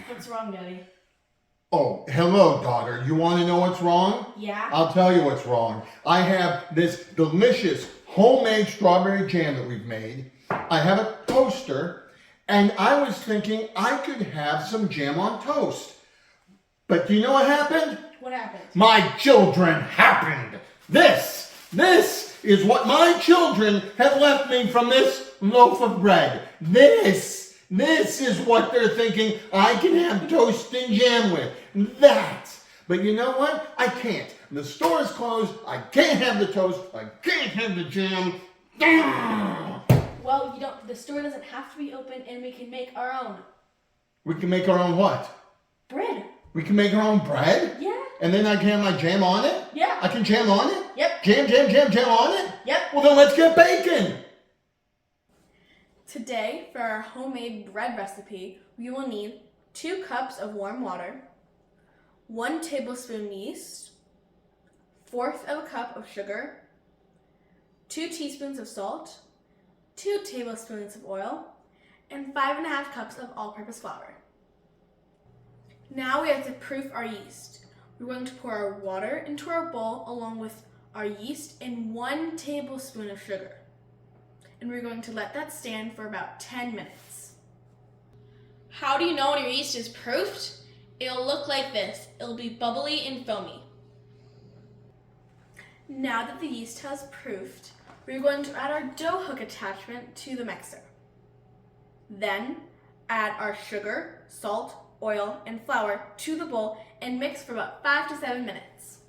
What's wrong, Daddy? Oh, hello, daughter. You want to know what's wrong? Yeah? I'll tell you what's wrong. I have this delicious homemade strawberry jam that we've made. I have a toaster, and I was thinking I could have some jam on toast. But do you know what happened? What happened? My children happened. This is what my children have left me from this loaf of bread. This is what they're thinking I can have toast and jam with. That. But you know what? I can't. The store is closed. I can't have the toast. I can't have the jam. Well, the store doesn't have to be open, and we can make our own. We can make our own what? Bread. We can make our own bread? Yeah. And then I can have my jam on it? Yeah. I can jam on it? Yep. Jam on it? Yep. Well, then let's get bacon. Today, for our homemade bread recipe, we will need 2 cups of warm water, 1 tablespoon yeast, 1/4 of a cup of sugar, 2 teaspoons of salt, 2 tablespoons of oil, and 5½ cups of all-purpose flour. Now we have to proof our yeast. We're going to pour our water into our bowl along with our yeast and 1 tablespoon of sugar. And we're going to let that stand for about 10 minutes. How do you know when your yeast is proofed? It'll look like this. It'll be bubbly and foamy. Now that the yeast has proofed, we're going to add our dough hook attachment to the mixer. Then add our sugar, salt, oil, and flour to the bowl and mix for about 5 to 7 minutes.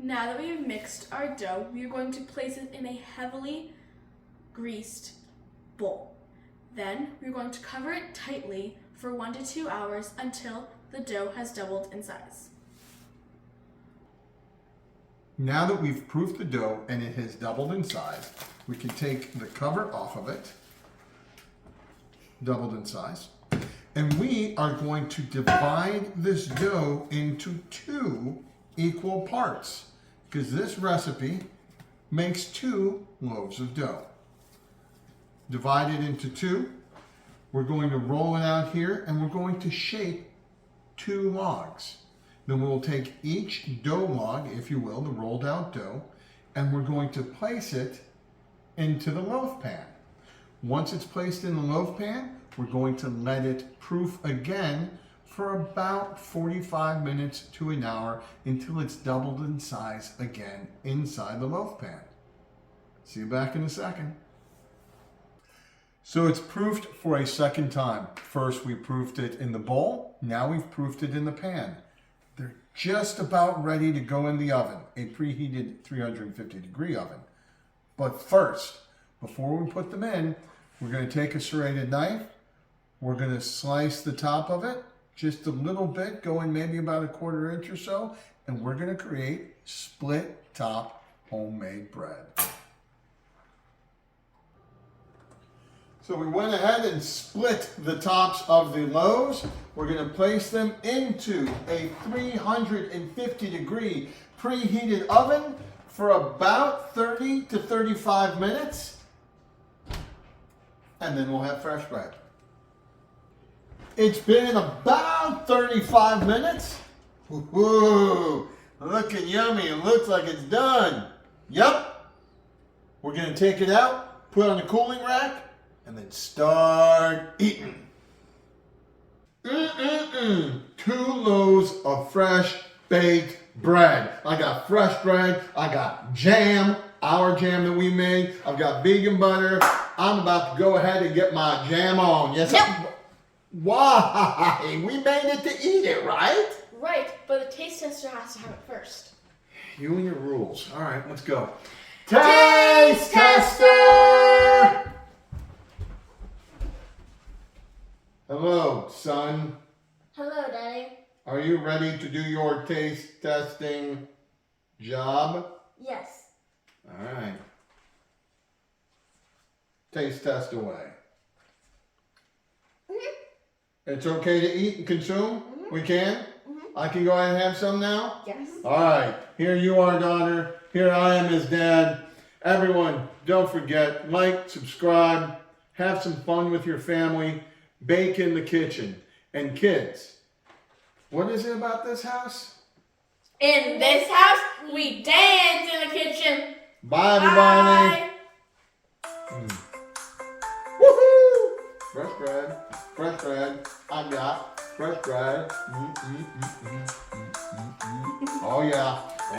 Now that we've mixed our dough, we are going to place it in a heavily greased bowl. Then we're going to cover it tightly for 1 to 2 hours until the dough has doubled in size. Now that we've proofed the dough and it has doubled in size, we can take the cover off of it, doubled in size, and we are going to divide this dough into 2 equal parts, because this recipe makes 2 loaves of dough. Divide it into 2. We're going to roll it out here, and we're going to shape 2 logs. Then we'll take each dough log, if you will, the rolled out dough, and we're going to place it into the loaf pan. Once it's placed in the loaf pan, we're going to let it proof again for about 45 minutes to an hour until it's doubled in size again inside the loaf pan. See you back in a second. So it's proofed for a second time. First we proofed it in the bowl, now we've proofed it in the pan. They're just about ready to go in the oven, a preheated 350-degree oven. But first, before we put them in, we're going to take a serrated knife. We're going to slice the top of it just a little bit, going maybe about a 1/4 inch or so, and we're going to create split top homemade bread. So we went ahead and split the tops of the loaves. We're going to place them into a 350-degree preheated oven for about 30 to 35 minutes. And then we'll have fresh bread. It's been about 35 minutes. Woo-hoo, looking yummy. It looks like it's done. Yup. We're going to take it out, put it on the cooling rack, and then start eating. 2 loaves of fresh baked bread. I got fresh bread. I got jam, our jam that we made. I've got vegan butter. I'm about to go ahead and get my jam on. Yes. Yep. Why? We made it to eat it, right? Right, but the taste tester has to have it first. You and your rules. All right, let's go. Taste tester! Hello, son. Hello, Daddy. Are you ready to do your taste testing job? Yes. All right. Taste test away. It's okay to eat and consume? We can? I can go ahead and have some now? Yes. All right. Here you are, daughter. Here I am as dad. Everyone, don't forget, like, subscribe, have some fun with your family, bake in the kitchen. And kids, what is it about this house? In this house, we dance in the kitchen. Bye, everybody. Bye. Woohoo! Fresh bread, fresh bread. I got fresh bread. Oh yeah.